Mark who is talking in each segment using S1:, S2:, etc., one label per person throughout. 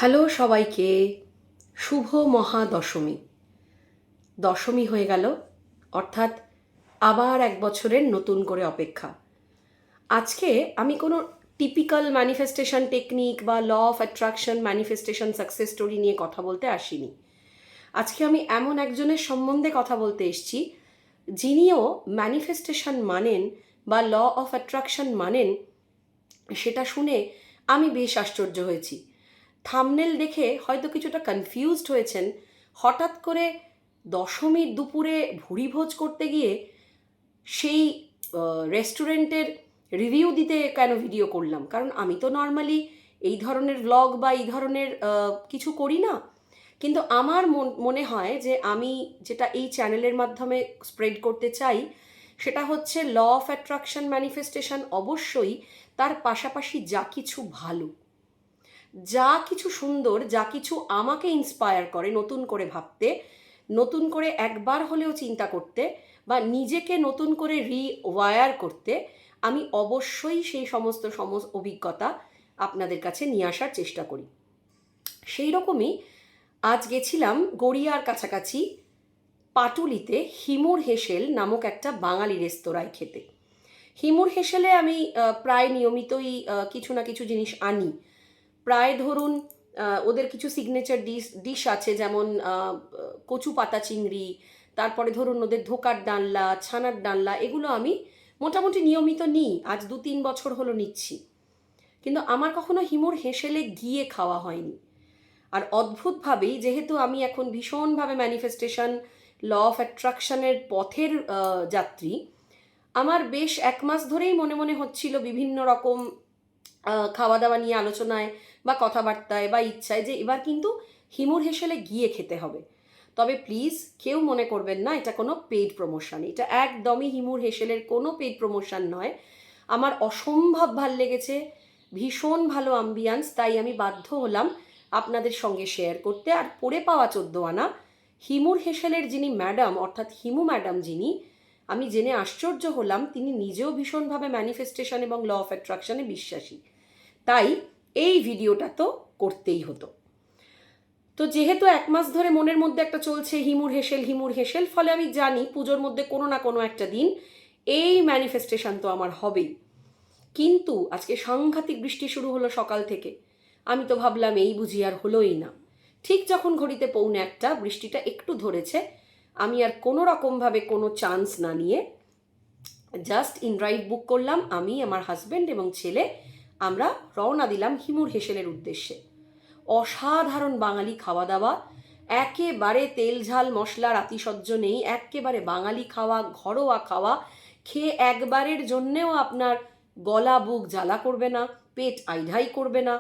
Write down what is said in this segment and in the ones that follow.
S1: Hello সবাইকে, শুভ মহাদশমী। দশমী হয়ে গেল, অর্থাৎ আবার এক বছরের নতুন করে অপেক্ষা। আজকে আমি কোনো টিপিক্যাল ম্যানিফেস্টেশন টেকনিক বা law of attraction manifestation success story নিয়ে কথা বলতে আসিনি। আজকে আমি এমন একজনের সম্বন্ধে কথা বলতে এসেছি যিনিও ম্যানিফেস্টেশন মানেন বা ল অফ অ্যাট্রাকশন মানেন। সেটা শুনে আমি বেশ আশ্চর্য হয়েছি। থাম্বনেল দেখে হয়তো কিছুটা কনফিউজড হয়েছেন। হঠাৎ করে দশমীর দুপুরে ভুরিভোজ করতে গিয়ে সেই রেস্টুরেন্টের রিভিউ দিতে কেন ভিডিও করলাম? কারণ আমি তো নর্মালি এই ধরনের ভ্লগ বা এই ধরনের কিছু করি না। কিন্তু আমার মনে হয় যে আমি যেটা এই চ্যানেলের মাধ্যমে স্প্রেড করতে চাই সেটা হচ্ছে ল অফ অ্যাট্রাকশন ম্যানিফেস্টেশন অবশ্যই, তার পাশাপাশি যা কিছু ভালো, যা কিছু সুন্দর, যা কিছু আমাকে ইন্সপায়ার করে নতুন করে ভাবতে, নতুন করে একবার হলেও চিন্তা করতে বা নিজেকে নতুন করে রিওয়ার করতে, আমি অবশ্যই সেই সমস্ত অভিজ্ঞতা আপনাদের কাছে নিয়ে আসার চেষ্টা করি। সেই রকমই আজ গেছিলাম গড়িয়ার কাছাকাছি পাটুলিতে হিমুর হেসেল নামক একটা বাঙালি রেস্তোরাঁয় খেতে। হিমুর হেসেলে আমি প্রায় নিয়মিতই কিছু না কিছু জিনিস আনি। প্রায় ধরুন ওদের কিছু সিগনেচার ডিশ আছে, যেমন কচু পাতা চিংড়ি, তারপরে ধরুন ওদের ধোকার ডালনা, ছানার ডালনা, এগুলো আমি মোটামুটি নিয়মিত নিই। আজ 2-3 বছর হলো নিচ্ছি, কিন্তু আমার কখনো হিমুর হেসেলে গিয়ে খাওয়া হয়নি। আর অদ্ভুতভাবেই, যেহেতু আমি এখন ভীষণভাবে ম্যানিফেস্টেশন ল অফ অ্যাট্রাকশনের পথের যাত্রী, আমার বেশ 1 মাস ধরেই মনে মনে হচ্ছিল বিভিন্ন রকম খাওয়া দাওয়া নিয়ে আলোচনায় বা কথাবার্তায় বা ইচ্ছায় যে এবার কিন্তু হিমুর হেসেলে গিয়ে খেতে হবে। তবে প্লিজ কেউ মনে করবেন না এটা কোনো পেইড প্রমোশন, এটা একদমই হিমুর হেসেলের কোনো পেইড প্রমোশন নয়। আমার অসম্ভব ভাল লেগেছে, ভীষণ ভালো আম্বিয়ান্স, তাই আমি বাধ্য হলাম আপনাদের সঙ্গে শেয়ার করতে। আর পড়ে পাওয়া 14 আনা হিমুর হেসেলের যিনি ম্যাডাম, অর্থাৎ হিমু ম্যাডাম যিনি, আমি জেনে আশ্চর্য হলাম তিনি নিজেও ভীষণভাবে ম্যানিফেস্টেশন এবং ল অফ অ্যাট্রাকশনে বিশ্বাসী। তাই এই ভিডিওটা তো করতেই হতো। তো যেহেতু 1 মাস ধরে মনের মধ্যে একটা চলছে হিমুর হেসেল হিমুর হেসেল, ফলে আমি জানি পুজোর মধ্যে কোনো না কোনো একটা দিন এই ম্যানিফেস্টেশন তো আমার হবেই। কিন্তু আজকে সাংঘাতিক বৃষ্টি শুরু হলো সকাল থেকে। আমি তো ভাবলাম এই বুঝি আর হলোই না। ঠিক যখন ঘড়িতে 1:45 বৃষ্টিটা একটু ধরেছে, আমি আর কোনো রকমভাবে কোনো চান্স না নিয়ে জাস্ট ইনরাইড বুক করলাম। আমি, আমার হাজব্যান্ড এবং ছেলে আমরা রওনা দিলাম হিমুর হেসেলের উদ্দেশ্যে। অসাধারণ বাঙালি খাওয়া দাওয়া, একেবারে তেল ঝাল মশলার আতিশয্য নেই, একেবারে বাঙালি খাওয়া, ঘরোয়া খাওয়া। খেয়ে একবারের জন্যেও আপনার গলা বুক জ্বালা করবে না, পেট আইঢাই করবে না,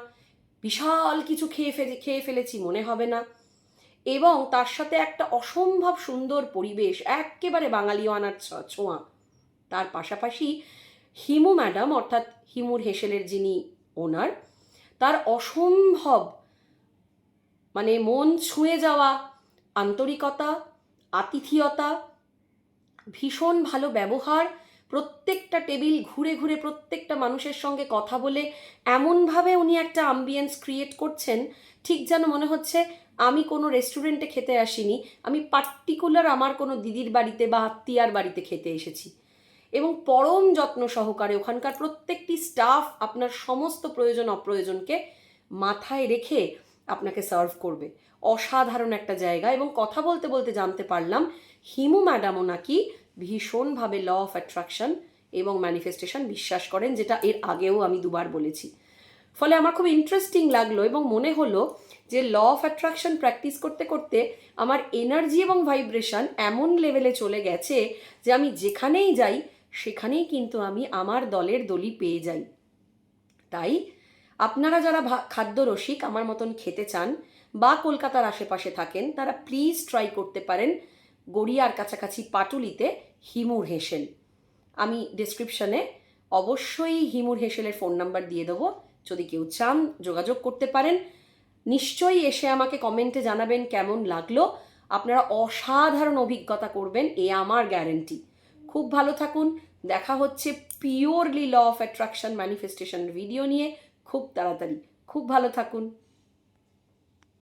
S1: বিশাল কিছু খেয়ে ফেলেছি মনে হবে না। এবং তার সাথে একটা অসম্ভব সুন্দর পরিবেশ, একেবারে বাঙালিয়ানার ছোঁয়া। তার পাশাপাশি হিমু ম্যাডাম, অর্থাৎ হিমুর হেসেলের যিনি ওনার, তার অসম্ভব মানে মন ছুঁয়ে যাওয়া আন্তরিকতা, আতিথেয়তা, ভীষণ ভালো ব্যবহার, প্রত্যেকটা টেবিল ঘুরে ঘুরে প্রত্যেকটা মানুষের সঙ্গে কথা বলে এমনভাবে উনি একটা আম্বিয়েন্স ক্রিয়েট করছেন, ঠিক যেন মনে হচ্ছে আমি কোনো রেস্টুরেন্টে খেতে আসিনি, আমি পার্টিকুলার আমার কোনো দিদির বাড়িতে বা আত্মীয়ার বাড়িতে খেতে এসেছি। এবং পরম যত্ন সহকারে ওখানকার প্রত্যেকটি স্টাফ আপনার সমস্ত প্রয়োজন অপ্রয়োজনকে মাথায় রেখে আপনাকে সার্ভ করবে। অসাধারণ একটা জায়গা। এবং কথা বলতে বলতে জানতে পারলাম হিমু ম্যাডামও নাকি ভীষণভাবে ল অফ অ্যাট্রাকশন এবং ম্যানিফেস্টেশন বিশ্বাস করেন, যেটা এর আগেও আমি 2বার বলেছি। ফলে আমার খুব ইন্টারেস্টিং লাগলো এবং মনে হলো যে ল অফ অ্যাট্রাকশন প্র্যাকটিস করতে করতে আমার এনার্জি এবং ভাইব্রেশন এমন লেভেলে চলে গেছে যে আমি যেখানেই যাই সেখানেই কিন্তু আমি আমার দলের দলই পেয়ে যাই। তাই আপনারা যারা খাদ্য রসিক আমার মতন খেতে চান বা কলকাতার আশেপাশে থাকেন, তারা প্লিজ ট্রাই করতে পারেন গড়িয়ার কাছাকাছি পাটুলিতে হিমুর হেসেল। আমি ডেসক্রিপশনে অবশ্যই হিমুর হেসেলের ফোন নাম্বার দিয়ে দেবো, যদি কেউ চান যোগাযোগ করতে পারেন। নিশ্চয়ই এসে আমাকে কমেন্টে জানাবেন কেমন লাগলো। আপনারা অসাধারণ অভিজ্ঞতা করবেন, এ আমার গ্যারেন্টি। খুব ভালো থাকুন, দেখা হচ্ছে purely law of attraction manifestation video নিয়ে খুব তাড়াতাড়ি। খুব ভালো থাকুন।